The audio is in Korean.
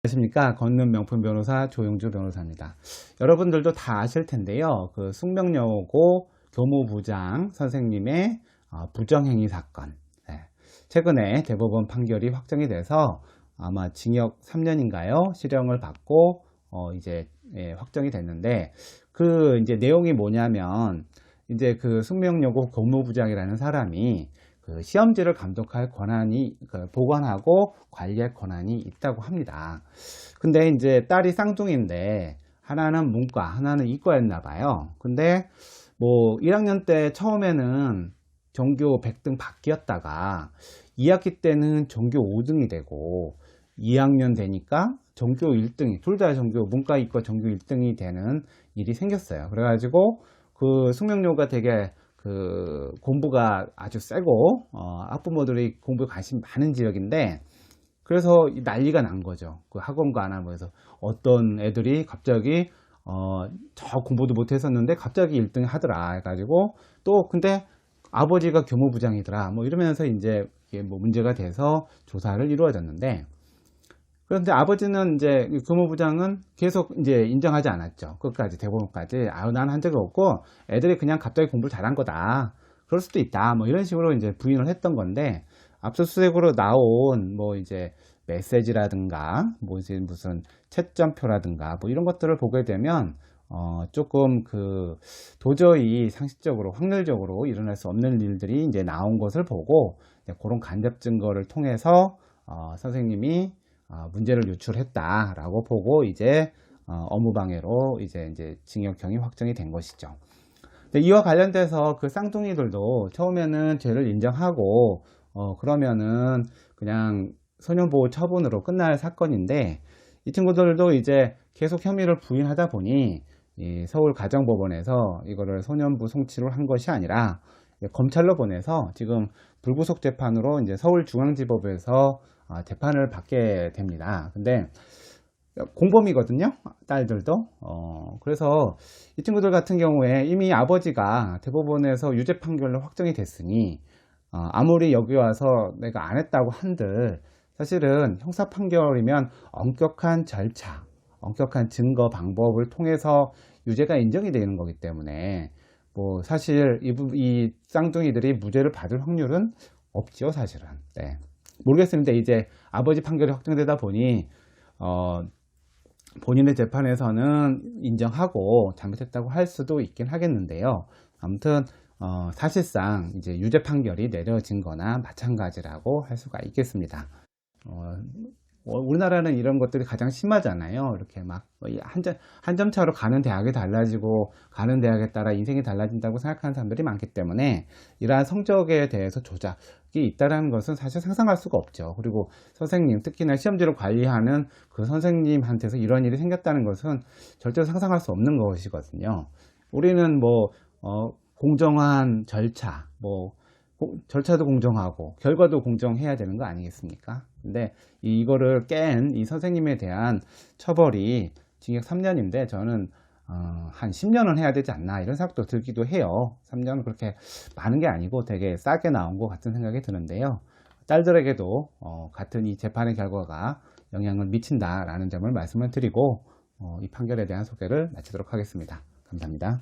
안녕하십니까. 걷는 명품 변호사 조용주 변호사입니다. 여러분들도 다 아실 텐데요. 그 숙명여고 교무부장 선생님의 부정행위 사건. 네. 최근에 대법원 판결이 확정이 돼서 아마 징역 3년인가요? 실형을 받고 이제 확정이 됐는데 그 이제 내용이 뭐냐면 이제 그 숙명여고 교무부장이라는 사람이 그 시험지를 감독할 권한이 보관하고 관리할 권한이 있다고 합니다. 근데 이제 딸이 쌍둥이인데 하나는 문과 하나는 이과였나 봐요. 근데 뭐 1학년 때 처음에는 전교 100등 밖이었다가 2학기 때는 전교 5등이 되고 2학년 되니까 전교 1등이 둘 다 전교 문과 이과 전교 1등이 되는 일이 생겼어요. 그래가지고 그 숙명여고가 되게 그 공부가 아주 세고 학부모들이 공부에 관심이 많은 지역인데 그래서 난리가 난 거죠. 그 학원과 안 하면서 어떤 애들이 갑자기 저 공부도 못 했었는데 갑자기 1등 하더라 해가지고 또 근데 아버지가 교무부장이더라 뭐 이러면서 이제 이게 뭐 문제가 돼서 조사를 이루어졌는데 그런데 아버지는 이제 교무부장은 계속 이제 인정하지 않았죠. 끝까지 대법원까지 난 한 적이 없고 애들이 그냥 갑자기 공부를 잘한 거다. 그럴 수도 있다. 뭐 이런 식으로 이제 부인을 했던 건데 압수수색으로 나온 뭐 이제 메시지라든가 뭐 이제 무슨 채점표라든가 뭐 이런 것들을 보게 되면 조금 그 도저히 상식적으로 확률적으로 일어날 수 없는 일들이 이제 나온 것을 보고 그런 간접 증거를 통해서 선생님이 문제를 유출했다라고 보고 이제 업무방해로 이제 징역형이 확정이 된 것이죠. 근데 이와 관련돼서 그 쌍둥이들도 처음에는 죄를 인정하고 그러면은 그냥 소년보호 처분으로 끝날 사건인데 이 친구들도 이제 계속 혐의를 부인하다 보니 이 서울가정법원에서 이거를 소년부 송치를 한 것이 아니라 검찰로 보내서 지금 불구속 재판으로 이제 서울중앙지법에서 재판을 받게 됩니다. 근데 공범이거든요, 딸들도. 그래서 이 친구들 같은 경우에 이미 아버지가 대법원에서 유죄 판결로 확정이 됐으니 아무리 여기 와서 내가 안 했다고 한들 사실은 형사 판결이면 엄격한 절차, 엄격한 증거 방법을 통해서 유죄가 인정이 되는 거기 때문에 뭐 사실 이 쌍둥이들이 무죄를 받을 확률은 없죠, 사실은. 네. 모르겠습니다. 이제 아버지 판결이 확정되다 보니 본인의 재판에서는 인정하고 잘못했다고 할 수도 있긴 하겠는데요. 아무튼 사실상 이제 유죄 판결이 내려진 거나 마찬가지라고 할 수가 있겠습니다. 우리나라는 이런 것들이 가장 심하잖아요. 이렇게 막 한 점 차로 가는 대학이 달라지고 가는 대학에 따라 인생이 달라진다고 생각하는 사람들이 많기 때문에 이러한 성적에 대해서 조작이 있다는 것은 사실 상상할 수가 없죠. 그리고 선생님, 특히나 시험지를 관리하는 그 선생님한테서 이런 일이 생겼다는 것은 절대로 상상할 수 없는 것이거든요. 우리는 뭐 공정한 절차, 뭐 절차도 공정하고 결과도 공정해야 되는 거 아니겠습니까? 근데 이거를 깬 이 선생님에 대한 처벌이 징역 3년인데 저는 한 10년은 해야 되지 않나 이런 생각도 들기도 해요. 3년은 그렇게 많은 게 아니고 되게 싸게 나온 것 같은 생각이 드는데요. 딸들에게도 같은 이 재판의 결과가 영향을 미친다라는 점을 말씀을 드리고 이 판결에 대한 소개를 마치도록 하겠습니다. 감사합니다.